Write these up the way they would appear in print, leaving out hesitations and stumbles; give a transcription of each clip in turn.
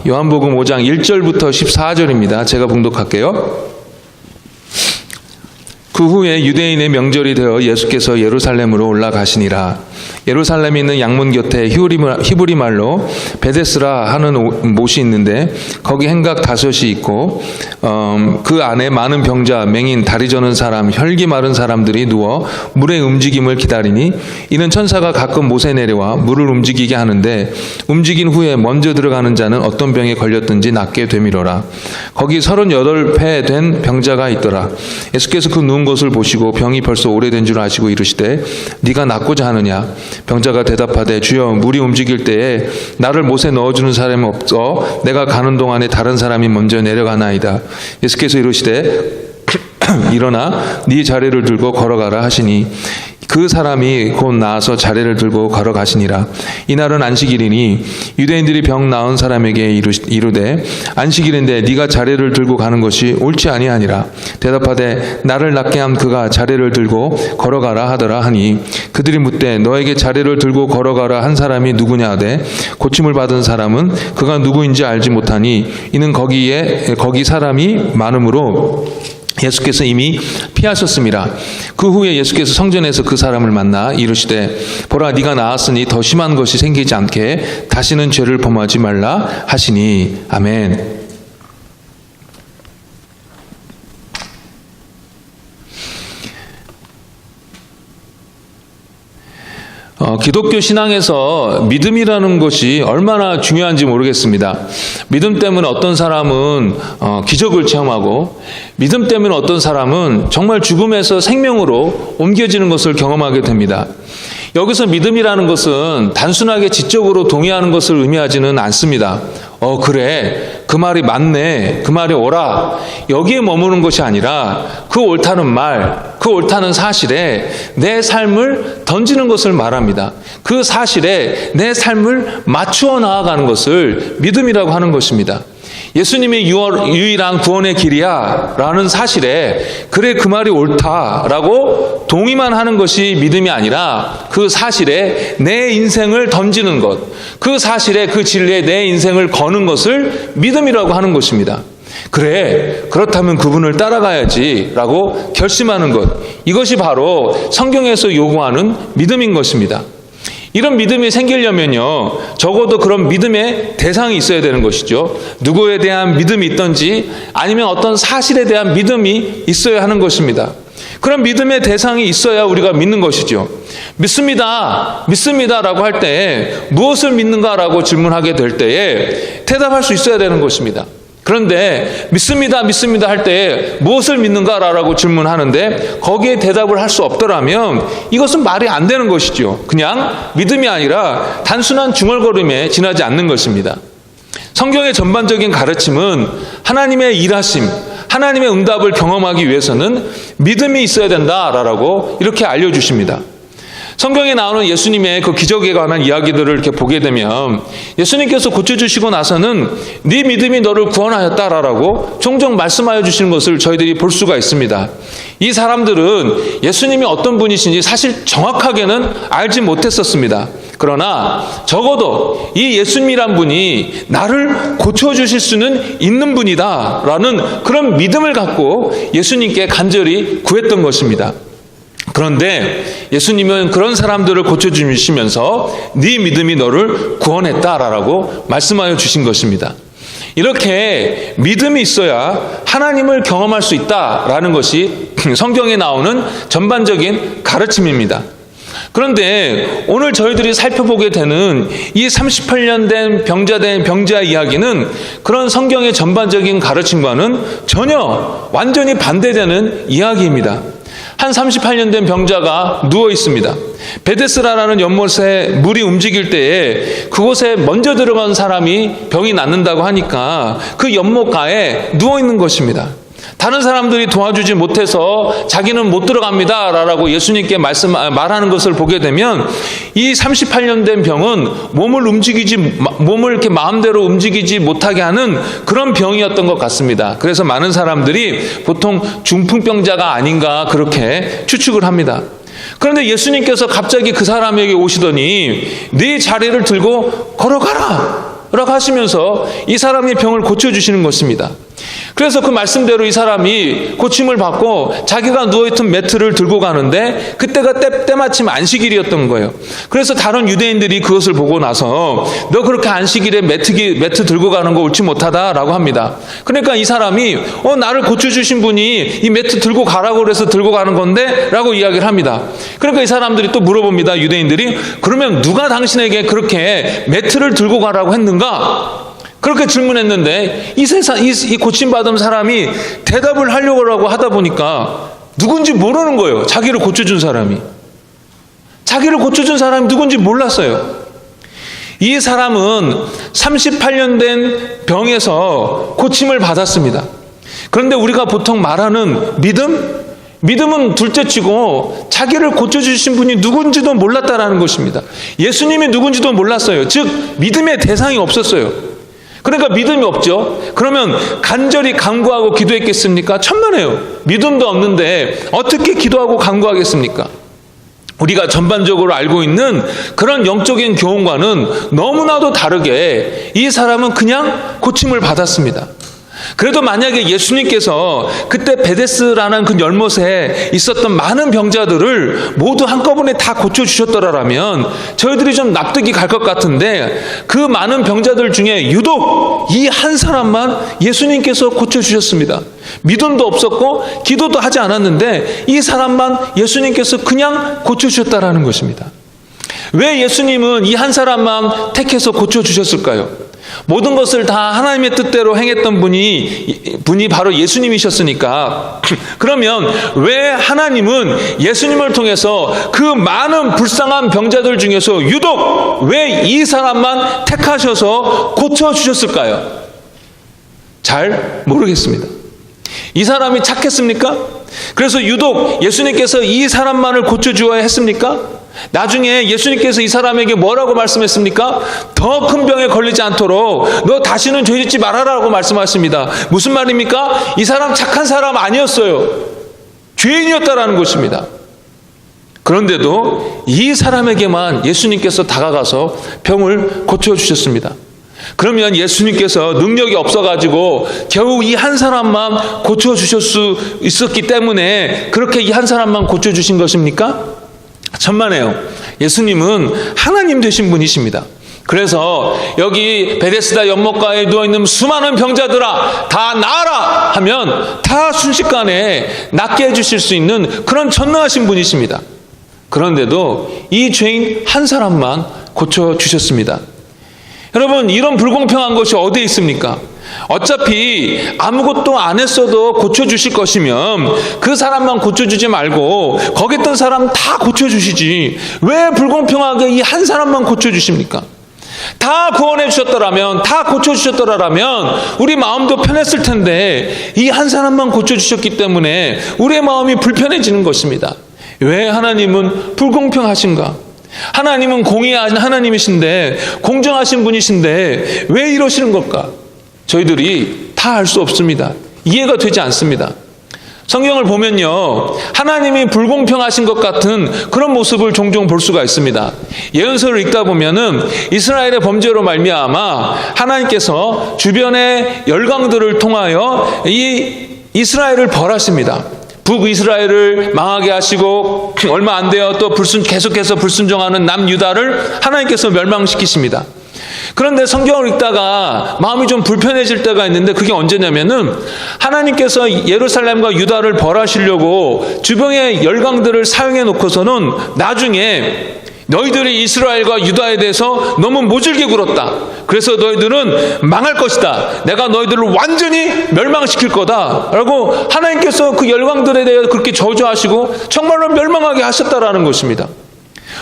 요한복음 5장 1절부터 14절입니다. 제가 봉독할게요. 그 후에 유대인의 명절이 되어 예수께서 예루살렘으로 올라가시니라. 예루살렘에 있는 양문 곁에 히브리 말로 베데스라 하는 못이 있는데 거기 행각 5이 있고 그 안에 많은 병자, 맹인, 다리 저는 사람, 혈기 마른 사람들이 누워 물의 움직임을 기다리니 이는 천사가 가끔 못에 내려와 물을 움직이게 하는데 움직인 후에 먼저 들어가는 자는 어떤 병에 걸렸든지 낫게 되미러라. 거기 38회 된 병자가 있더라. 예수께서 그 누운 것을 보시고 병이 벌써 오래된 줄 아시고 이르시되 네가 낫고자 하느냐? 병자가 대답하되 주여 물이 움직일 때에 나를 못에 넣어주는 사람이 없어 내가 가는 동안에 다른 사람이 먼저 내려가나이다. 예수께서 이르시되 일어나 네 자리를 들고 걸어가라 하시니 그 사람이 곧 나아서 자리를 들고 걸어가시니라. 이날은 안식일이니 유대인들이 병 나은 사람에게 이르되 안식일인데 네가 자리를 들고 가는 것이 옳지 아니하니라. 대답하되 나를 낫게 한 그가 자리를 들고 걸어가라 하더라 하니 그들이 묻되 너에게 자리를 들고 걸어가라 한 사람이 누구냐 하되 고침을 받은 사람은 그가 누구인지 알지 못하니 이는 거기 사람이 많으므로 예수께서 이미 피하셨습니다. 그 후에 예수께서 성전에서 그 사람을 만나 이르시되 보라 네가 나았으니 더 심한 것이 생기지 않게 다시는 죄를 범하지 말라 하시니 아멘. 기독교 신앙에서 믿음이라는 것이 얼마나 중요한지 모르겠습니다. 믿음 때문에 어떤 사람은 기적을 체험하고 믿음 때문에 어떤 사람은 정말 죽음에서 생명으로 옮겨지는 것을 경험하게 됩니다. 여기서 믿음이라는 것은 단순하게 지적으로 동의하는 것을 의미하지는 않습니다. 그래, 그 말이 맞네, 그 말이 옳아, 여기에 머무는 것이 아니라 그 옳다는 말, 그 옳다는 사실에 내 삶을 던지는 것을 말합니다. 그 사실에 내 삶을 맞추어 나아가는 것을 믿음이라고 하는 것입니다. 예수님이 유일한 구원의 길이야 라는 사실에 그래 그 말이 옳다라고 동의만 하는 것이 믿음이 아니라 그 사실에 내 인생을 던지는 것, 그 사실에 그 진리에 내 인생을 거는 것을 믿음이라고 하는 것입니다. 그래, 그렇다면 그분을 따라가야지 라고 결심하는 것, 이것이 바로 성경에서 요구하는 믿음인 것입니다. 이런 믿음이 생기려면요, 적어도 그런 믿음의 대상이 있어야 되는 것이죠. 누구에 대한 믿음이 있든지 아니면 어떤 사실에 대한 믿음이 있어야 하는 것입니다. 그런 믿음의 대상이 있어야 우리가 믿는 것이죠. 믿습니다 라고 할 때 무엇을 믿는가라고 질문하게 될 때에 대답할 수 있어야 되는 것입니다. 그런데 믿습니다 할 때 무엇을 믿는가라고 질문하는데 거기에 대답을 할 수 없더라면 이것은 말이 안 되는 것이죠. 그냥 믿음이 아니라 단순한 중얼거림에 지나지 않는 것입니다. 성경의 전반적인 가르침은 하나님의 일하심, 하나님의 응답을 경험하기 위해서는 믿음이 있어야 된다라고 이렇게 알려주십니다. 성경에 나오는 예수님의 그 기적에 관한 이야기들을 이렇게 보게 되면 예수님께서 고쳐주시고 나서는 네 믿음이 너를 구원하였다라고 종종 말씀하여 주시는 것을 저희들이 볼 수가 있습니다. 이 사람들은 예수님이 어떤 분이신지 사실 정확하게는 알지 못했었습니다. 그러나 적어도 이 예수님이란 분이 나를 고쳐주실 수는 있는 분이다 라는 그런 믿음을 갖고 예수님께 간절히 구했던 것입니다. 그런데 예수님은 그런 사람들을 고쳐주시면서 네 믿음이 너를 구원했다라고 말씀하여 주신 것입니다. 이렇게 믿음이 있어야 하나님을 경험할 수 있다라는 것이 성경에 나오는 전반적인 가르침입니다. 그런데 오늘 저희들이 살펴보게 되는 이 38년 된 병자 이야기는 그런 성경의 전반적인 가르침과는 전혀 완전히 반대되는 이야기입니다. 한 38년 된 병자가 누워 있습니다. 베데스라라는 연못에 물이 움직일 때에 그곳에 먼저 들어간 사람이 병이 낫는다고 하니까 그 연못가에 누워 있는 것입니다. 다른 사람들이 도와주지 못해서 자기는 못 들어갑니다 라고 예수님께 말하는 것을 보게 되면 이 38년 된 병은 몸을 이렇게 마음대로 움직이지 못하게 하는 그런 병이었던 것 같습니다. 그래서 많은 사람들이 보통 중풍병자가 아닌가 그렇게 추측을 합니다. 그런데 예수님께서 갑자기 그 사람에게 오시더니 네 자리를 들고 걸어가라 허락하시면서 이 사람의 병을 고쳐주시는 것입니다. 그래서 그 말씀대로 이 사람이 고침을 받고 자기가 누워있던 매트를 들고 가는데 그때가 때마침 안식일이었던 거예요. 그래서 다른 유대인들이 그것을 보고 나서 너 그렇게 안식일에 매트 들고 가는 거 옳지 못하다라고 합니다. 그러니까 이 사람이 나를 고쳐주신 분이 이 매트 들고 가라고 그래서 들고 가는 건데 라고 이야기를 합니다. 그러니까 이 사람들이 또 물어봅니다. 유대인들이 그러면 누가 당신에게 그렇게 매트를 들고 가라고 했는가? 그렇게 질문했는데 이 고침받은 사람이 대답을 하려고 하다 보니까 누군지 모르는 거예요. 자기를 고쳐준 사람이. 자기를 고쳐준 사람이 누군지 몰랐어요. 이 사람은 38년 된 병에서 고침을 받았습니다. 그런데 우리가 보통 말하는 믿음은 둘째치고 자기를 고쳐주신 분이 누군지도 몰랐다라는 것입니다. 예수님이 누군지도 몰랐어요. 즉 믿음의 대상이 없었어요. 그러니까 믿음이 없죠. 그러면 간절히 간구하고 기도했겠습니까? 천만에요. 믿음도 없는데 어떻게 기도하고 간구하겠습니까? 우리가 전반적으로 알고 있는 그런 영적인 교훈과는 너무나도 다르게 이 사람은 그냥 고침을 받았습니다. 그래도 만약에 예수님께서 그때 베데스라는 그 열못에 있었던 많은 병자들을 모두 한꺼번에 다 고쳐주셨더라면 저희들이 좀 납득이 갈 것 같은데 그 많은 병자들 중에 유독 이 한 사람만 예수님께서 고쳐주셨습니다. 믿음도 없었고 기도도 하지 않았는데 이 사람만 예수님께서 그냥 고쳐주셨다라는 것입니다. 왜 예수님은 이 한 사람만 택해서 고쳐주셨을까요? 모든 것을 다 하나님의 뜻대로 행했던 분이 바로 예수님이셨으니까 그러면 왜 하나님은 예수님을 통해서 그 많은 불쌍한 병자들 중에서 유독 왜 이 사람만 택하셔서 고쳐주셨을까요? 잘 모르겠습니다. 이 사람이 착했습니까? 그래서 유독 예수님께서 이 사람만을 고쳐주어야 했습니까? 나중에 예수님께서 이 사람에게 뭐라고 말씀했습니까? 더 큰 병에 걸리지 않도록 너 다시는 죄 짓지 말아라고 말씀하십니다. 무슨 말입니까? 이 사람 착한 사람 아니었어요. 죄인이었다라는 것입니다. 그런데도 이 사람에게만 예수님께서 다가가서 병을 고쳐주셨습니다. 그러면 예수님께서 능력이 없어가지고 겨우 이 한 사람만 고쳐주실 수 있었기 때문에 그렇게 이 한 사람만 고쳐주신 것입니까? 천만에요. 예수님은 하나님 되신 분이십니다. 그래서 여기 베데스다 연못가에 누워있는 수많은 병자들아 다 나아라 하면 다 순식간에 낫게 해주실 수 있는 그런 전능하신 분이십니다. 그런데도 이 죄인 한 사람만 고쳐주셨습니다. 여러분, 이런 불공평한 것이 어디에 있습니까? 어차피 아무것도 안 했어도 고쳐주실 것이면 그 사람만 고쳐주지 말고 거기 있던 사람 다 고쳐주시지 왜 불공평하게 이 한 사람만 고쳐주십니까? 다 구원해 주셨더라면, 다 고쳐주셨더라면 우리 마음도 편했을 텐데 이 한 사람만 고쳐주셨기 때문에 우리의 마음이 불편해지는 것입니다. 왜 하나님은 불공평하신가? 하나님은 공의한 하나님이신데, 공정하신 분이신데 왜 이러시는 걸까? 저희들이 다 알 수 없습니다. 이해가 되지 않습니다. 성경을 보면요, 하나님이 불공평하신 것 같은 그런 모습을 종종 볼 수가 있습니다. 예언서를 읽다 보면은 이스라엘의 범죄로 말미암아 하나님께서 주변의 열강들을 통하여 이 이스라엘을 벌하십니다. 북이스라엘을 망하게 하시고 얼마 안 되어 또 계속해서 불순종하는 남유다를 하나님께서 멸망시키십니다. 그런데 성경을 읽다가 마음이 좀 불편해질 때가 있는데 그게 언제냐면은 하나님께서 예루살렘과 유다를 벌하시려고 주변의 열강들을 사용해 놓고서는 나중에 너희들이 이스라엘과 유다에 대해서 너무 모질게 굴었다. 그래서 너희들은 망할 것이다. 내가 너희들을 완전히 멸망시킬 거다. 라고 하나님께서 그 열강들에 대해 그렇게 저주하시고 정말로 멸망하게 하셨다라는 것입니다.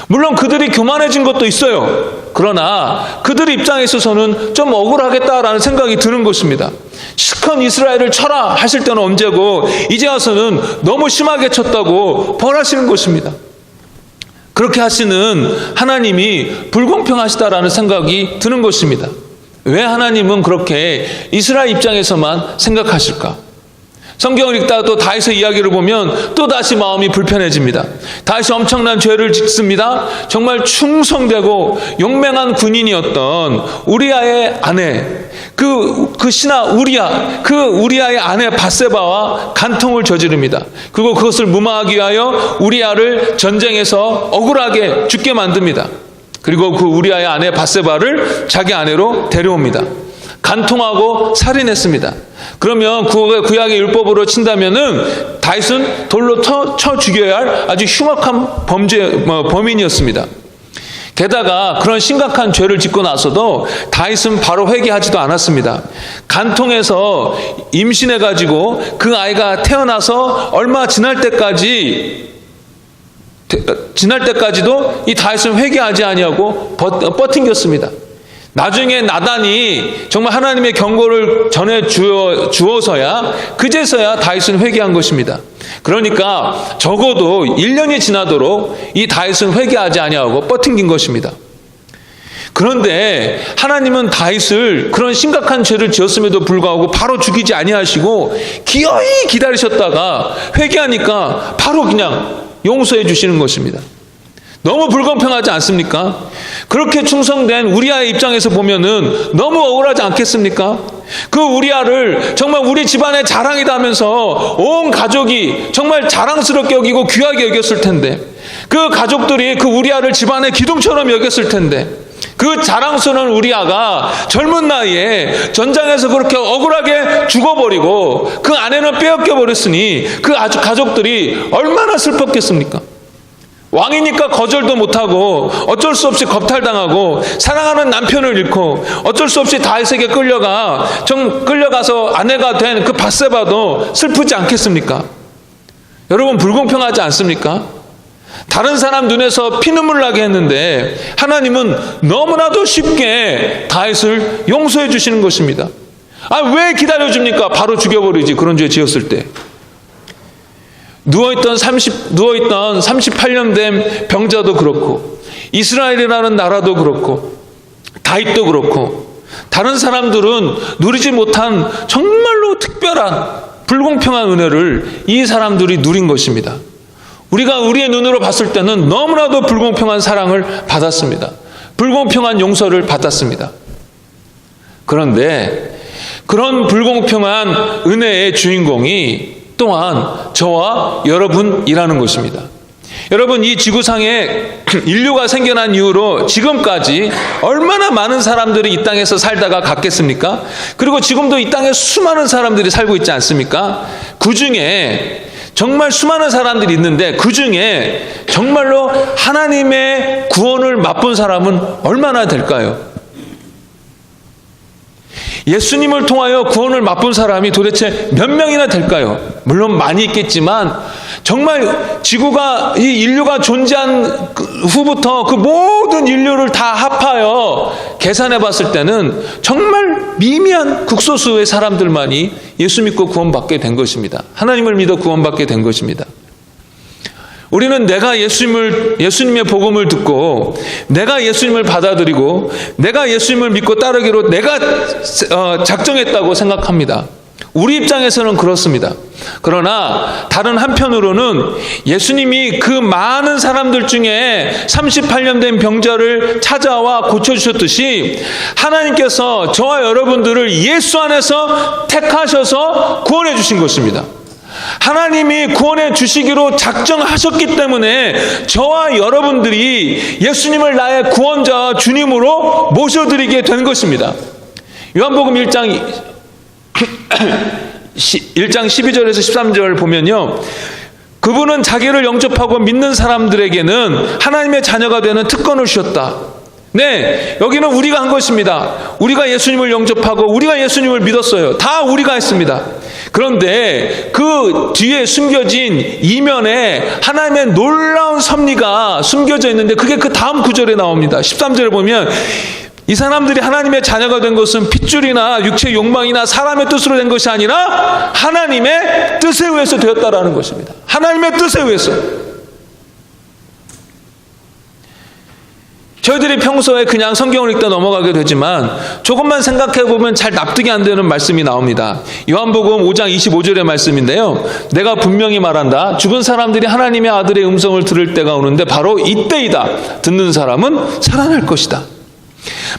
물론 그들이 교만해진 것도 있어요. 그러나 그들 입장에 있어서는 좀 억울하겠다라는 생각이 드는 것입니다. 실컷 이스라엘을 쳐라 하실 때는 언제고 이제 와서는 너무 심하게 쳤다고 벌하시는 것입니다. 그렇게 하시는 하나님이 불공평하시다라는 생각이 드는 것입니다. 왜 하나님은 그렇게 이스라엘 입장에서만 생각하실까? 성경을 읽다가 또 다윗의 이야기를 보면 또 다시 마음이 불편해집니다. 다윗이 엄청난 죄를 짓습니다. 정말 충성되고 용맹한 군인이었던 우리아의 아내, 그 신하 우리아, 그 우리아의 아내 밧세바와 간통을 저지릅니다. 그리고 그것을 무마하기 위하여 우리아를 전쟁에서 억울하게 죽게 만듭니다. 그리고 그 우리아의 아내 밧세바를 자기 아내로 데려옵니다. 간통하고 살인했습니다. 그러면 구약의 율법으로 친다면은 다윗은 돌로 쳐 죽여야 할 아주 흉악한 범인이었습니다. 게다가 그런 심각한 죄를 짓고 나서도 다윗은 바로 회개하지도 않았습니다. 간통해서 임신해가지고 그 아이가 태어나서 얼마 지날 때까지도 이 다윗은 회개하지 아니하고 버팅겼습니다. 나중에 나단이 정말 하나님의 경고를 전해 주어서야 그제서야 다윗은 회개한 것입니다. 그러니까 적어도 1년이 지나도록 이 다윗은 회개하지 아니하고 버팅긴 것입니다. 그런데 하나님은 다윗을 그런 심각한 죄를 지었음에도 불구하고 바로 죽이지 아니하시고 기어이 기다리셨다가 회개하니까 바로 그냥 용서해 주시는 것입니다. 너무 불공평하지 않습니까? 그렇게 충성된 우리아의 입장에서 보면은 너무 억울하지 않겠습니까? 그 우리아를 정말 우리 집안의 자랑이다 하면서 온 가족이 정말 자랑스럽게 여기고 귀하게 여겼을 텐데, 그 가족들이 그 우리아를 집안의 기둥처럼 여겼을 텐데, 그 자랑스러운 우리아가 젊은 나이에 전장에서 그렇게 억울하게 죽어버리고 그 아내는 빼앗겨 버렸으니 그 가족들이 얼마나 슬펐겠습니까? 왕이니까 거절도 못하고 어쩔 수 없이 겁탈당하고 사랑하는 남편을 잃고 어쩔 수 없이 다윗에게 끌려가서 아내가 된 그 밧세바도 슬프지 않겠습니까? 여러분, 불공평하지 않습니까? 다른 사람 눈에서 피눈물 나게 했는데 하나님은 너무나도 쉽게 다윗을 용서해 주시는 것입니다. 왜 기다려줍니까? 바로 죽여버리지, 그런 죄 지었을 때. 누워있던 38년 된 병자도 그렇고, 이스라엘이라는 나라도 그렇고, 다윗도 그렇고, 다른 사람들은 누리지 못한 정말로 특별한 불공평한 은혜를 이 사람들이 누린 것입니다. 우리가 우리의 눈으로 봤을 때는 너무나도 불공평한 사랑을 받았습니다. 불공평한 용서를 받았습니다. 그런데 그런 불공평한 은혜의 주인공이 또한 저와 여러분이라는 것입니다. 여러분, 이 지구상에 인류가 생겨난 이후로 지금까지 얼마나 많은 사람들이 이 땅에서 살다가 갔겠습니까? 그리고 지금도 이 땅에 수많은 사람들이 살고 있지 않습니까? 그 중에 정말 수많은 사람들이 있는데 그 중에 정말로 하나님의 구원을 맛본 사람은 얼마나 될까요? 예수님을 통하여 구원을 맛본 사람이 도대체 몇 명이나 될까요? 물론 많이 있겠지만 정말 지구가, 이 인류가 존재한 후부터 그 모든 인류를 다 합하여 계산해 봤을 때는 정말 미미한 극소수의 사람들만이 예수 믿고 구원받게 된 것입니다. 하나님을 믿어 구원받게 된 것입니다. 우리는 내가 예수님의 복음을 듣고 내가 예수님을 받아들이고 내가 예수님을 믿고 따르기로 내가 작정했다고 생각합니다. 우리 입장에서는 그렇습니다. 그러나 다른 한편으로는 예수님이 그 많은 사람들 중에 38년 된 병자를 찾아와 고쳐주셨듯이 하나님께서 저와 여러분들을 예수 안에서 택하셔서 구원해 주신 것입니다. 하나님이 구원해 주시기로 작정하셨기 때문에 저와 여러분들이 예수님을 나의 구원자와 주님으로 모셔드리게 된 것입니다. 요한복음 1장 12절에서 13절 보면요, 그분은 자기를 영접하고 믿는 사람들에게는 하나님의 자녀가 되는 특권을 주셨다. 네, 여기는 우리가 한 것입니다. 우리가 예수님을 영접하고 우리가 예수님을 믿었어요. 다 우리가 했습니다. 그런데 그 뒤에 숨겨진 이면에 하나님의 놀라운 섭리가 숨겨져 있는데 그게 그 다음 구절에 나옵니다. 13절에 보면 이 사람들이 하나님의 자녀가 된 것은 핏줄이나 육체의 욕망이나 사람의 뜻으로 된 것이 아니라 하나님의 뜻에 의해서 되었다라는 것입니다. 하나님의 뜻에 의해서. 저희들이 평소에 그냥 성경을 읽다 넘어가게 되지만 조금만 생각해 보면 잘 납득이 안 되는 말씀이 나옵니다. 요한복음 5장 25절의 말씀인데요. 내가 분명히 말한다. 죽은 사람들이 하나님의 아들의 음성을 들을 때가 오는데 바로 이때이다. 듣는 사람은 살아날 것이다.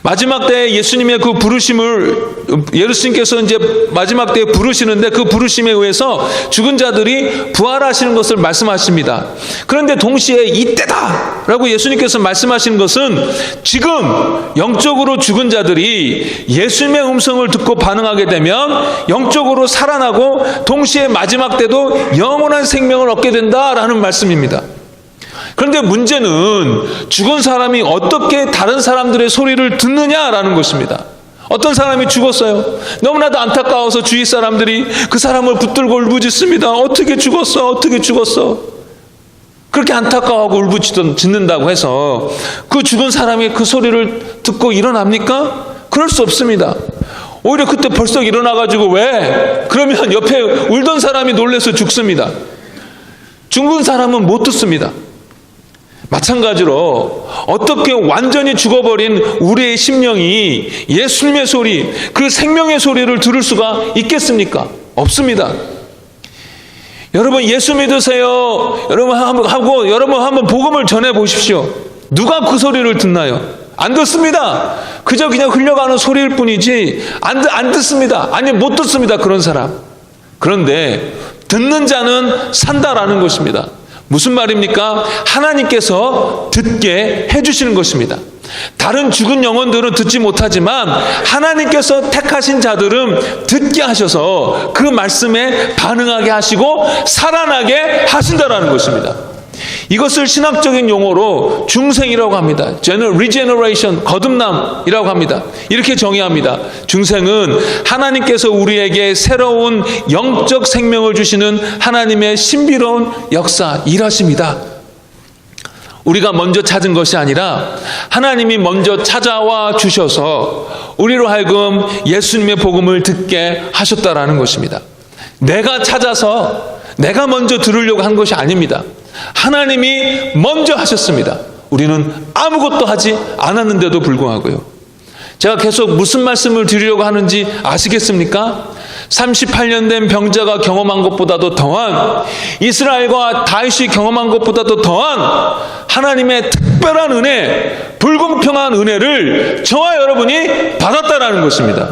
마지막 때에 예수님의 그 부르심을 예수님께서 이제 마지막 때에 부르시는데 그 부르심에 의해서 죽은 자들이 부활하시는 것을 말씀하십니다. 그런데 동시에 이때다라고 예수님께서 말씀하시는 것은 지금 영적으로 죽은 자들이 예수님의 음성을 듣고 반응하게 되면 영적으로 살아나고 동시에 마지막 때도 영원한 생명을 얻게 된다라는 말씀입니다. 그런데 문제는 죽은 사람이 어떻게 다른 사람들의 소리를 듣느냐라는 것입니다. 어떤 사람이 죽었어요. 너무나도 안타까워서 주위 사람들이 그 사람을 붙들고 울부짖습니다. 어떻게 죽었어? 어떻게 죽었어? 그렇게 안타까워하고 울부짖는다고 해서 그 죽은 사람이 그 소리를 듣고 일어납니까? 그럴 수 없습니다. 오히려 그때 벌써 일어나가지고 왜? 그러면 옆에 울던 사람이 놀라서 죽습니다. 죽은 사람은 못 듣습니다. 마찬가지로 어떻게 완전히 죽어버린 우리의 심령이 예수님의 소리, 그 생명의 소리를 들을 수가 있겠습니까? 없습니다. 여러분 예수 믿으세요. 여러분 한번 복음을 전해 보십시오. 누가 그 소리를 듣나요? 안 듣습니다. 그저 그냥 흘려가는 소리일 뿐이지 안 듣습니다. 아니 못 듣습니다. 그런 사람. 그런데 듣는 자는 산다라는 것입니다. 무슨 말입니까? 하나님께서 듣게 해주시는 것입니다. 다른 죽은 영혼들은 듣지 못하지만 하나님께서 택하신 자들은 듣게 하셔서 그 말씀에 반응하게 하시고 살아나게 하신다라는 것입니다. 이것을 신학적인 용어로 중생이라고 합니다. regeneration, 거듭남이라고 합니다. 이렇게 정의합니다. 중생은 하나님께서 우리에게 새로운 영적 생명을 주시는 하나님의 신비로운 역사, 일하십니다. 우리가 먼저 찾은 것이 아니라 하나님이 먼저 찾아와 주셔서 우리로 하여금 예수님의 복음을 듣게 하셨다라는 것입니다. 내가 찾아서 내가 먼저 들으려고 한 것이 아닙니다. 하나님이 먼저 하셨습니다. 우리는 아무것도 하지 않았는데도 불구하고요. 제가 계속 무슨 말씀을 드리려고 하는지 아시겠습니까? 38년 된 병자가 경험한 것보다도 더한, 이스라엘과 다윗이 경험한 것보다도 더한 하나님의 특별한 은혜, 불공평한 은혜를 저와 여러분이 받았다라는 것입니다.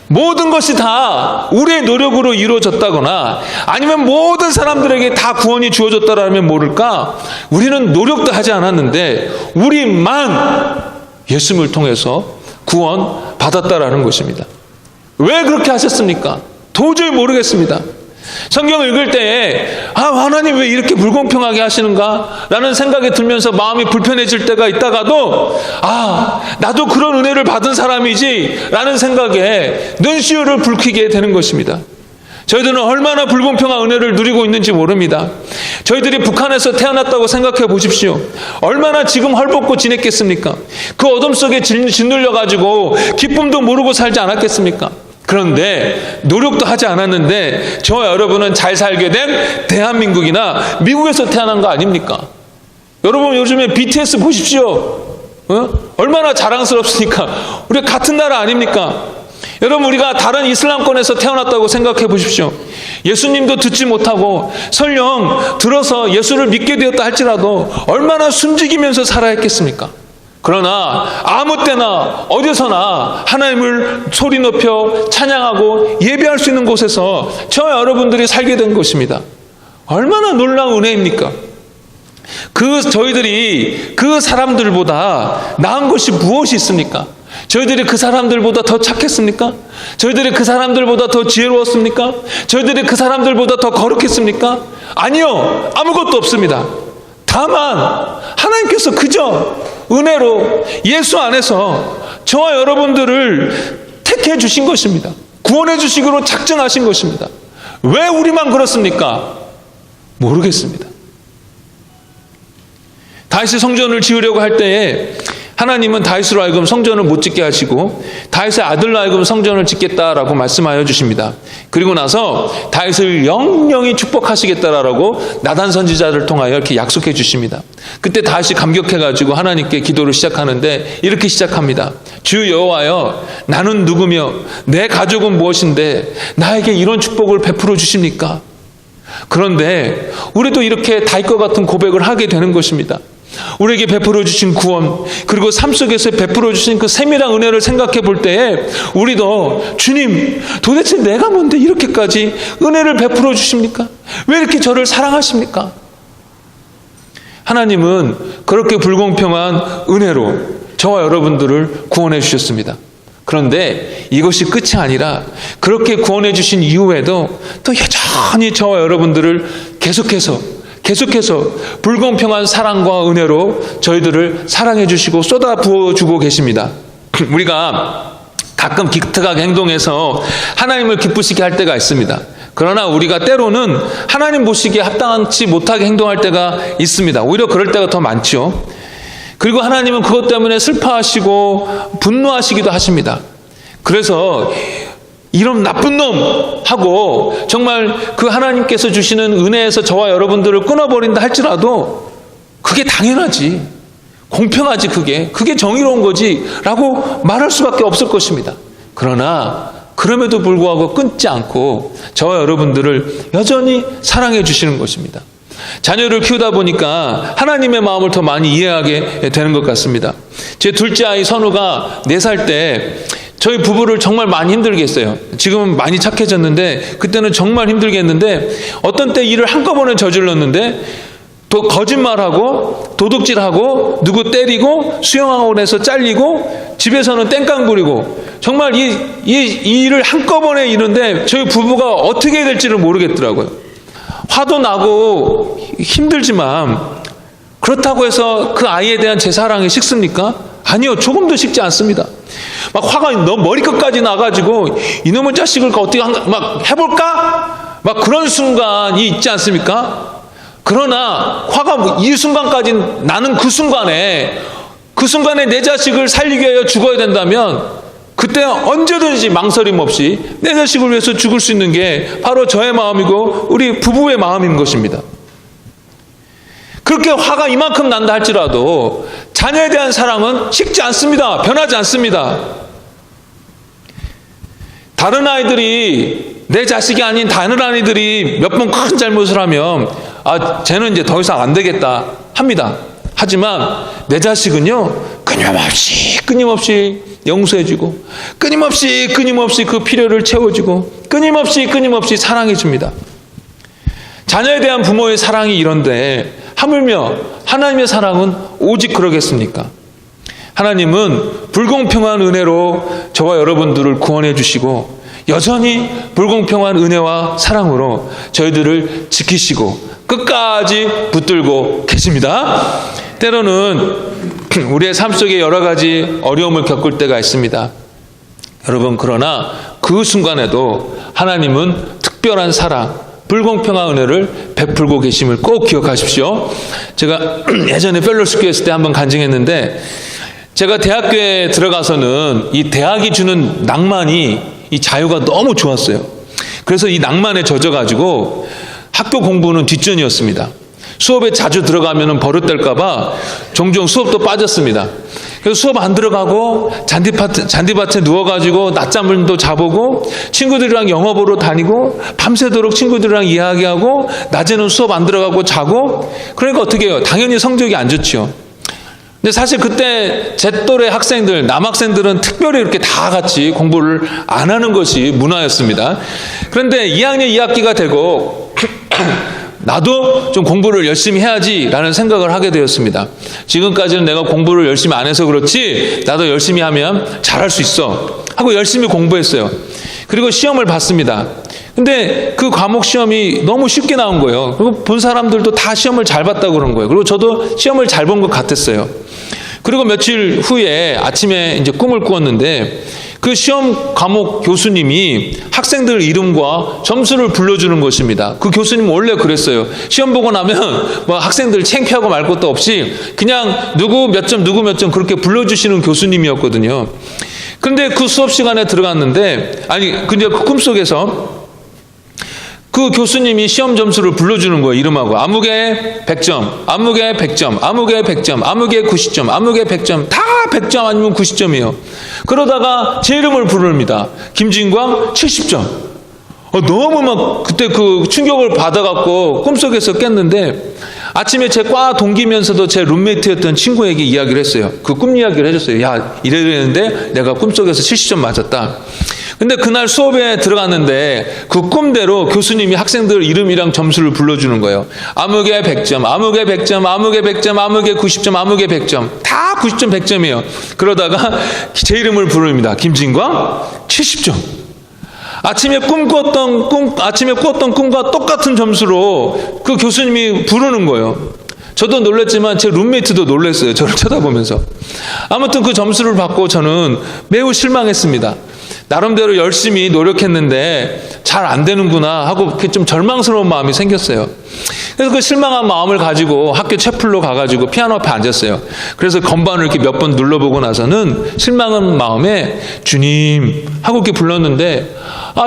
모든 것이 다 우리의 노력으로 이루어졌다거나 아니면 모든 사람들에게 다 구원이 주어졌다라면 모를까? 우리는 노력도 하지 않았는데 우리만 예수님을 통해서 구원 받았다라는 것입니다. 왜 그렇게 하셨습니까? 도저히 모르겠습니다. 성경을 읽을 때에 하나님 왜 이렇게 불공평하게 하시는가? 라는 생각이 들면서 마음이 불편해질 때가 있다가도 나도 그런 은혜를 받은 사람이지 라는 생각에 눈시울을 붉히게 되는 것입니다. 저희들은 얼마나 불공평한 은혜를 누리고 있는지 모릅니다. 저희들이 북한에서 태어났다고 생각해 보십시오. 얼마나 지금 헐벗고 지냈겠습니까? 그 어둠 속에 짓눌려가지고 기쁨도 모르고 살지 않았겠습니까? 그런데 노력도 하지 않았는데 저와 여러분은 잘 살게 된 대한민국이나 미국에서 태어난 거 아닙니까? 여러분 요즘에 BTS 보십시오. 얼마나 자랑스럽습니까? 우리 같은 나라 아닙니까? 여러분 우리가 다른 이슬람권에서 태어났다고 생각해 보십시오. 예수님도 듣지 못하고 설령 들어서 예수를 믿게 되었다 할지라도 얼마나 숨죽이면서 살아야 했겠습니까? 그러나 아무 때나 어디서나 하나님을 소리 높여 찬양하고 예배할 수 있는 곳에서 저와 여러분들이 살게 된 것입니다. 얼마나 놀라운 은혜입니까? 저희들이 그 사람들보다 나은 것이 무엇이 있습니까? 저희들이 그 사람들보다 더 착했습니까? 저희들이 그 사람들보다 더 지혜로웠습니까? 저희들이 그 사람들보다 더 거룩했습니까? 아니요, 아무것도 없습니다. 다만 하나님께서 그저 은혜로 예수 안에서 저와 여러분들을 택해 주신 것입니다. 구원해 주시기로 작정하신 것입니다. 왜 우리만 그렇습니까? 모르겠습니다. 다시 성전을 지으려고 할 때에 하나님은 다윗으로 하여금 성전을 못 짓게 하시고 다윗의 아들로 하여금 성전을 짓겠다라고 말씀하여 주십니다. 그리고 나서 다윗을 영영히 축복하시겠다라고 나단 선지자를 통하여 이렇게 약속해 주십니다. 그때 다윗이 감격해가지고 하나님께 기도를 시작하는데 이렇게 시작합니다. 주 여호와여, 나는 누구며 내 가족은 무엇인데 나에게 이런 축복을 베풀어 주십니까? 그런데 우리도 이렇게 다윗과 같은 고백을 하게 되는 것입니다. 우리에게 베풀어 주신 구원, 그리고 삶 속에서 베풀어 주신 그 세밀한 은혜를 생각해 볼 때에 우리도 주님, 도대체 내가 뭔데 이렇게까지 은혜를 베풀어 주십니까? 왜 이렇게 저를 사랑하십니까? 하나님은 그렇게 불공평한 은혜로 저와 여러분들을 구원해 주셨습니다. 그런데 이것이 끝이 아니라 그렇게 구원해 주신 이후에도 또 여전히 저와 여러분들을 계속해서 불공평한 사랑과 은혜로 저희들을 사랑해 주시고 쏟아 부어주고 계십니다. 우리가 가끔 기특하게 행동해서 하나님을 기쁘시게 할 때가 있습니다. 그러나 우리가 때로는 하나님 보시기에 합당치 못하게 행동할 때가 있습니다. 오히려 그럴 때가 더 많죠. 그리고 하나님은 그것 때문에 슬퍼하시고 분노하시기도 하십니다. 그래서 이런 나쁜 놈 하고 정말 그 하나님께서 주시는 은혜에서 저와 여러분들을 끊어버린다 할지라도 그게 당연하지, 공평하지, 그게 정의로운 거지 라고 말할 수밖에 없을 것입니다. 그러나 그럼에도 불구하고 끊지 않고 저와 여러분들을 여전히 사랑해 주시는 것입니다. 자녀를 키우다 보니까 하나님의 마음을 더 많이 이해하게 되는 것 같습니다. 제 둘째 아이 선우가 4살 때 저희 부부를 정말 많이 힘들게 했어요. 지금은 많이 착해졌는데 그때는 정말 힘들게 했는데 어떤 때 일을 한꺼번에 저질렀는데 거짓말하고 도둑질하고 누구 때리고 수영학원에서 잘리고 집에서는 땡깡 부리고 정말 이 일을 한꺼번에 이루는데 저희 부부가 어떻게 해야 될지를 모르겠더라고요. 화도 나고 힘들지만 그렇다고 해서 그 아이에 대한 제 사랑이 식습니까? 아니요, 조금도 식지 않습니다. 막 화가 너무 머리끝까지 나가지고 이놈의 자식을 어떻게 막 해볼까? 막 그런 순간이 있지 않습니까? 그러나 화가 이 순간까지 나는 그 순간에 내 자식을 살리기 위하여 죽어야 된다면 그때 언제든지 망설임 없이 내 자식을 위해서 죽을 수 있는 게 바로 저의 마음이고 우리 부부의 마음인 것입니다. 그렇게 화가 이만큼 난다 할지라도 자녀에 대한 사랑은 식지 않습니다. 변하지 않습니다. 다른 아이들이, 내 자식이 아닌 다른 아이들이 몇 번 큰 잘못을 하면 쟤는 이제 더 이상 안 되겠다 합니다. 하지만 내 자식은요, 끊임없이 용서해주고 끊임없이 그 필요를 채워주고 끊임없이 사랑해줍니다. 자녀에 대한 부모의 사랑이 이런데 하물며 하나님의 사랑은 오직 그러겠습니까? 하나님은 불공평한 은혜로 저와 여러분들을 구원해 주시고 여전히 불공평한 은혜와 사랑으로 저희들을 지키시고 끝까지 붙들고 계십니다. 때로는 우리의 삶 속에 여러 가지 어려움을 겪을 때가 있습니다. 여러분, 그러나 그 순간에도 하나님은 특별한 사랑, 불공평한 은혜를 베풀고 계심을 꼭 기억하십시오. 제가 예전에 펠로십 교회 있을 때 한번 간증했는데, 제가 대학교에 들어가서는 이 대학이 주는 낭만이, 이 자유가 너무 좋았어요. 그래서 이 낭만에 젖어가지고 학교 공부는 뒷전이었습니다. 수업에 자주 들어가면 버릇될까봐 종종 수업도 빠졌습니다. 그래서 수업 안 들어가고 잔디밭에 누워가지고 낮잠도 자보고 친구들이랑 영화 보러 다니고 밤새도록 친구들이랑 이야기하고 낮에는 수업 안 들어가고 자고, 그러니까 어떻게 해요? 당연히 성적이 안 좋죠. 근데 사실 그때 제 또래 학생들, 남학생들은 특별히 이렇게 다 같이 공부를 안 하는 것이 문화였습니다. 그런데 2학년 2학기가 되고 나도 좀 공부를 열심히 해야지라는 생각을 하게 되었습니다. 지금까지는 내가 공부를 열심히 안 해서 그렇지 나도 열심히 하면 잘할 수 있어 하고 열심히 공부했어요. 그리고 시험을 봤습니다. 근데 그 과목 시험이 너무 쉽게 나온 거예요. 그리고 본 사람들도 다 시험을 잘 봤다고 그런 거예요. 그리고 저도 시험을 잘 본 것 같았어요. 그리고 며칠 후에 아침에 이제 꿈을 꾸었는데 그 시험 과목 교수님이 학생들 이름과 점수를 불러주는 것입니다. 그 교수님은 원래 그랬어요. 시험 보고 나면 뭐 학생들 창피하고 말 것도 없이 그냥 누구 몇 점 누구 몇 점 그렇게 불러주시는 교수님이었거든요. 그런데 그 수업 시간에 들어갔는데 근데 그 꿈속에서 그 교수님이 시험 점수를 불러주는 거예요. 이름하고 아무개 100점, 아무개 100점, 아무개 100점, 아무개 90점, 아무개 100점, 다 100점 아니면 90점이에요. 그러다가 제 이름을 부릅니다. 김진광 70점. 너무 막 그때 그 충격을 받아갖고 꿈속에서 깼는데 아침에 제 과 동기면서도 제 룸메이트였던 친구에게 이야기를 했어요. 그 꿈 이야기를 해줬어요. 야, 이랬는데 내가 꿈속에서 70점 맞았다. 근데 그날 수업에 들어갔는데 그 꿈대로 교수님이 학생들 이름이랑 점수를 불러주는 거예요. 아무개 100점, 아무개 100점, 아무개 100점, 아무개 90점, 아무개 100점. 다 90점, 100점이에요. 그러다가 제 이름을 부릅니다. 김진광 70점. 아침에 꾸었던 꿈과 똑같은 점수로 그 교수님이 부르는 거예요. 저도 놀랐지만 제 룸메이트도 놀랐어요. 저를 쳐다보면서. 아무튼 그 점수를 받고 저는 매우 실망했습니다. 나름대로 열심히 노력했는데 잘 안 되는구나 하고 좀 절망스러운 마음이 생겼어요. 그래서 그 실망한 마음을 가지고 학교 채플로 가가지고 피아노 앞에 앉았어요. 그래서 건반을 이렇게 몇 번 눌러보고 나서는 실망한 마음에 주님 하고 이렇게 불렀는데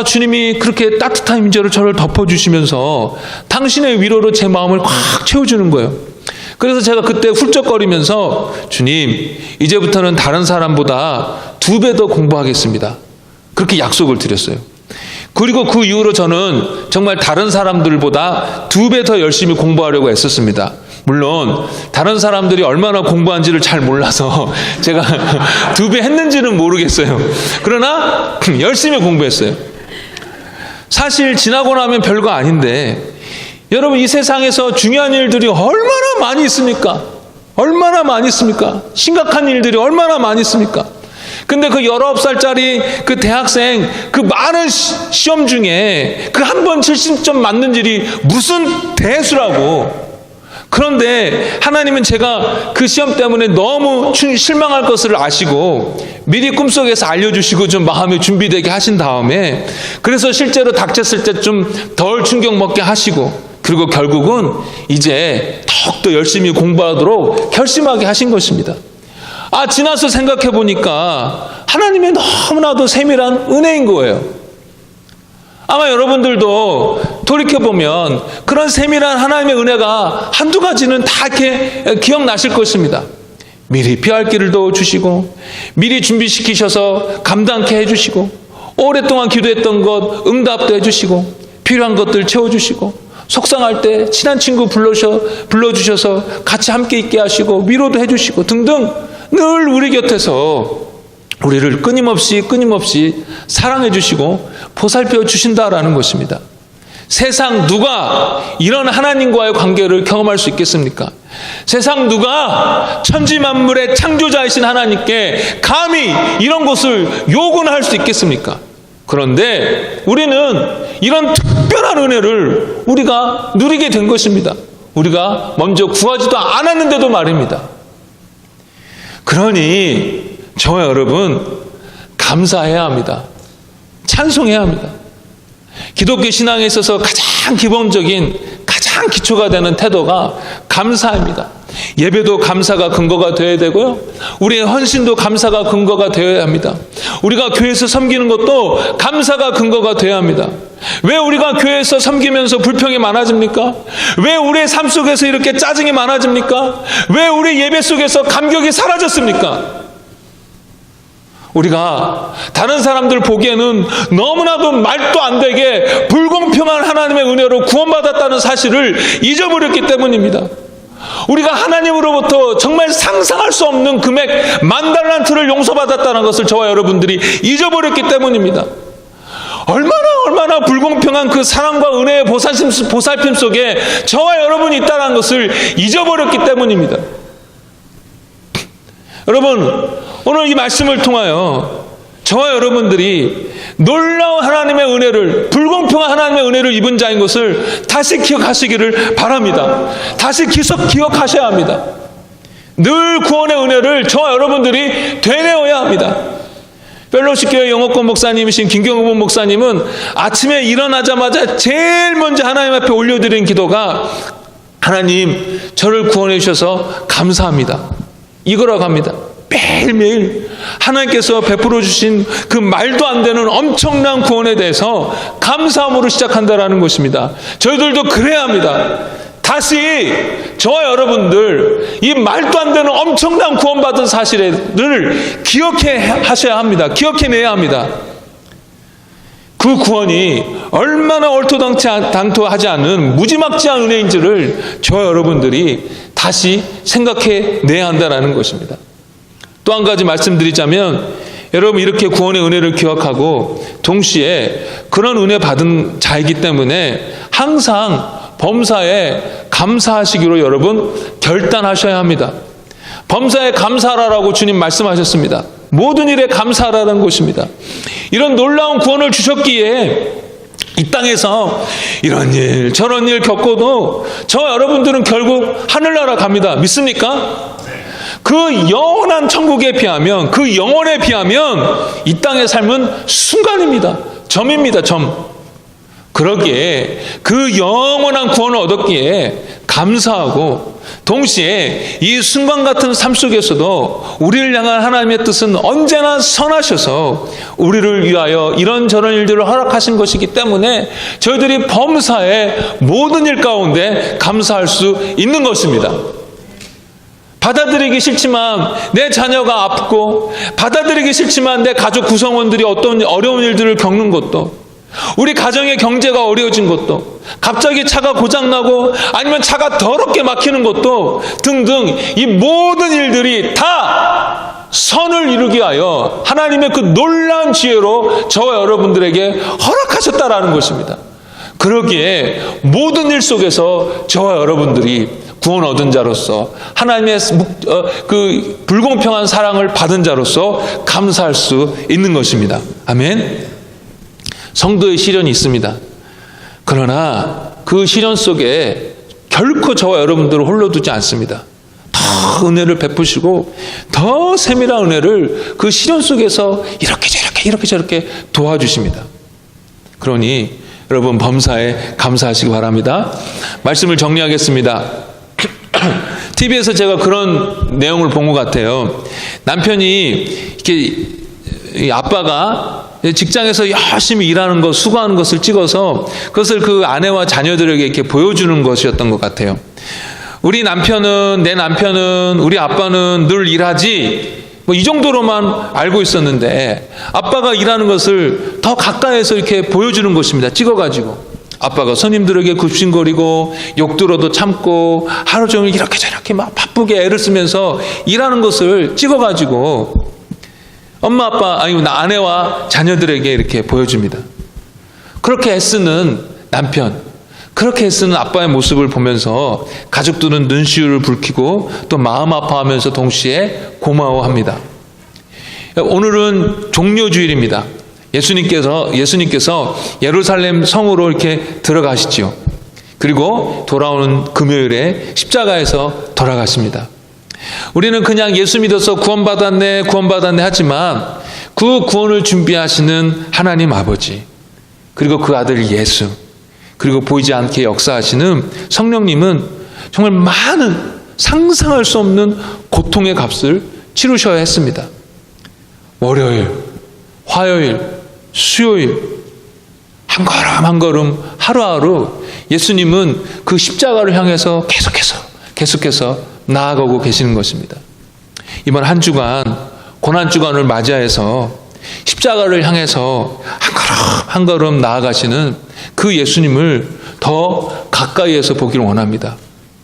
주님이 그렇게 따뜻한 임재로 저를 덮어주시면서 당신의 위로로 제 마음을 꽉 채워주는 거예요. 그래서 제가 그때 훌쩍거리면서 주님 이제부터는 다른 사람보다 2배 더 공부하겠습니다. 그렇게 약속을 드렸어요. 그리고 그 이후로 저는 정말 다른 사람들보다 2배 더 열심히 공부하려고 애썼습니다. 물론 다른 사람들이 얼마나 공부한지를 잘 몰라서 제가 2배 했는지는 모르겠어요. 그러나 열심히 공부했어요. 사실 지나고 나면 별거 아닌데 여러분 이 세상에서 중요한 일들이 얼마나 많이 있습니까? 얼마나 많이 있습니까? 심각한 일들이 얼마나 많이 있습니까? 근데 그 19살짜리 그 대학생 그 많은 시험 중에 그 한 번 70점 맞는 일이 무슨 대수라고. 그런데 하나님은 제가 그 시험 때문에 너무 실망할 것을 아시고 미리 꿈속에서 알려주시고 좀 마음에 준비되게 하신 다음에 그래서 실제로 닥쳤을 때 좀 덜 충격 먹게 하시고 그리고 결국은 이제 더욱더 열심히 공부하도록 결심하게 하신 것입니다. 지나서 생각해 보니까 하나님의 너무나도 세밀한 은혜인 거예요. 아마 여러분들도 돌이켜보면 그런 세밀한 하나님의 은혜가 한두 가지는 다 이렇게 기억나실 것입니다. 미리 피할 길을 도와주시고 미리 준비시키셔서 감당케 해주시고 오랫동안 기도했던 것 응답도 해주시고 필요한 것들 채워주시고 속상할 때 친한 친구 불러주셔서 같이 함께 있게 하시고 위로도 해주시고 등등 늘 우리 곁에서 우리를 끊임없이 사랑해 주시고 보살펴 주신다라는 것입니다. 세상 누가 이런 하나님과의 관계를 경험할 수 있겠습니까? 세상 누가 천지만물의 창조자이신 하나님께 감히 이런 것을 요구는 할 수 있겠습니까? 그런데 우리는 이런 특별한 은혜를 우리가 누리게 된 것입니다. 우리가 먼저 구하지도 않았는데도 말입니다. 그러니 저와 여러분 감사해야 합니다. 찬송해야 합니다. 기독교 신앙에 있어서 가장 기본적인 가장 기초가 되는 태도가 감사입니다. 예배도 감사가 근거가 되어야 되고요. 우리의 헌신도 감사가 근거가 되어야 합니다. 우리가 교회에서 섬기는 것도 감사가 근거가 되어야 합니다. 왜 우리가 교회에서 섬기면서 불평이 많아집니까? 왜 우리의 삶 속에서 이렇게 짜증이 많아집니까? 왜 우리 예배 속에서 감격이 사라졌습니까? 우리가 다른 사람들 보기에는 너무나도 말도 안 되게 불공평한 하나님의 은혜로 구원받았다는 사실을 잊어버렸기 때문입니다. 우리가 하나님으로부터 정말 상상할 수 없는 금액 10,000달란트를 용서받았다는 것을 저와 여러분들이 잊어버렸기 때문입니다. 얼마나 불공평한 그 사랑과 은혜의 보살핌 속에 저와 여러분이 있다는 것을 잊어버렸기 때문입니다. 여러분, 오늘 이 말씀을 통하여 저와 여러분들이 놀라운 하나님의 은혜를, 불공평한 하나님의 은혜를 입은 자인 것을 다시 기억하시기를 바랍니다. 다시 기억하셔야 합니다. 늘 구원의 은혜를 저와 여러분들이 되뇌어야 합니다. 펠로십 교회 영어권 목사님이신 김경호 목사님은 아침에 일어나자마자 제일 먼저 하나님 앞에 올려드린 기도가 하나님 저를 구원해 주셔서 감사합니다. 이거라고 합니다. 매일매일 하나님께서 베풀어 주신 그 말도 안 되는 엄청난 구원에 대해서 감사함으로 시작한다라는 것입니다. 저희들도 그래야 합니다. 다시 저와 여러분들 이 말도 안 되는 엄청난 구원받은 사실을 기억해 하셔야 합니다. 기억해내야 합니다. 그 구원이 얼마나 얼토당토하지 않은 무지막지한 은혜인지를 저와 여러분들이 다시 생각해내야 한다는 것입니다. 또 한 가지 말씀드리자면 여러분 이렇게 구원의 은혜를 기억하고 동시에 그런 은혜 받은 자이기 때문에 항상 범사에 감사하시기로 여러분 결단하셔야 합니다. 범사에 감사하라고 주님 말씀하셨습니다. 모든 일에 감사하라는 것입니다. 이런 놀라운 구원을 주셨기에 이 땅에서 이런 일 저런 일 겪어도 저와 여러분들은 결국 하늘나라 갑니다. 믿습니까? 그 영원한 천국에 비하면 그 영원에 비하면 이 땅의 삶은 순간입니다. 점입니다. 점. 그러기에 그 영원한 구원을 얻었기에 감사하고 동시에 이 순간 같은 삶 속에서도 우리를 향한 하나님의 뜻은 언제나 선하셔서 우리를 위하여 이런저런 일들을 허락하신 것이기 때문에 저희들이 범사의 모든 일 가운데 감사할 수 있는 것입니다. 받아들이기 싫지만 내 자녀가 아프고 받아들이기 싫지만 내 가족 구성원들이 어떤 어려운 일들을 겪는 것도 우리 가정의 경제가 어려워진 것도 갑자기 차가 고장나고 아니면 차가 더럽게 막히는 것도 등등 이 모든 일들이 다 선을 이루기 위하여 하나님의 그 놀라운 지혜로 저와 여러분들에게 허락하셨다라는 것입니다. 그러기에 모든 일 속에서 저와 여러분들이 구원 얻은 자로서 하나님의 그 불공평한 사랑을 받은 자로서 감사할 수 있는 것입니다. 아멘. 성도의 시련이 있습니다. 그러나 그 시련 속에 결코 저와 여러분들을 홀로 두지 않습니다. 더 은혜를 베푸시고 더 세밀한 은혜를 그 시련 속에서 이렇게 저렇게 도와주십니다. 그러니 여러분 범사에 감사하시기 바랍니다. 말씀을 정리하겠습니다. TV에서 제가 그런 내용을 본 것 같아요. 남편이 이렇게 아빠가 직장에서 열심히 일하는 것, 수고하는 것을 찍어서 그것을 그 아내와 자녀들에게 이렇게 보여주는 것이었던 것 같아요. 우리 남편은, 내 남편은, 우리 아빠는 늘 일하지, 뭐 이 정도로만 알고 있었는데 아빠가 일하는 것을 더 가까이에서 이렇게 보여주는 것입니다. 찍어가지고. 아빠가 손님들에게 굽신거리고 욕 들어도 참고 하루 종일 이렇게 저렇게 막 바쁘게 애를 쓰면서 일하는 것을 찍어가지고 엄마 아빠 아니면 아내와 자녀들에게 이렇게 보여줍니다. 그렇게 애쓰는 남편, 그렇게 애쓰는 아빠의 모습을 보면서 가족들은 눈시울을 붉히고 또 마음 아파하면서 동시에 고마워합니다. 오늘은 종료주일입니다. 예수님께서 예루살렘 성으로 이렇게 들어가시지요. 그리고 돌아오는 금요일에 십자가에서 돌아가십니다. 우리는 그냥 예수 믿어서 구원받았네 하지만 그 구원을 준비하시는 하나님 아버지, 그리고 그 아들 예수, 그리고 보이지 않게 역사하시는 성령님은 정말 많은 상상할 수 없는 고통의 값을 치르셔야 했습니다. 월요일, 화요일, 수요일 한 걸음 한 걸음 하루하루 예수님은 그 십자가를 향해서 계속해서 나아가고 계시는 것입니다. 이번 한 주간 고난주간을 맞이해서 십자가를 향해서 한 걸음 나아가시는 그 예수님을 더 가까이에서 보기를 원합니다.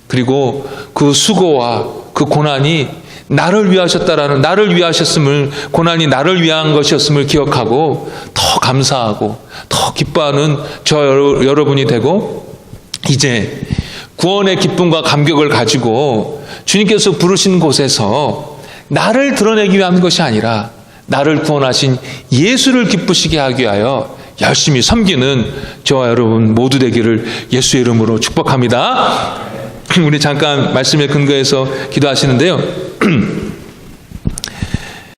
그리고 그 수고와 그 고난이 나를 위하셨음을, 고난이 나를 위한 것이었음을 기억하고 더 감사하고 더 기뻐하는 저 여러분이 되고, 이제 구원의 기쁨과 감격을 가지고 주님께서 부르신 곳에서 나를 드러내기 위한 것이 아니라 나를 구원하신 예수를 기쁘시게 하기 위하여 열심히 섬기는 저와 여러분 모두 되기를 예수의 이름으로 축복합니다. 우리 잠깐 말씀에 근거해서 기도하시는데요.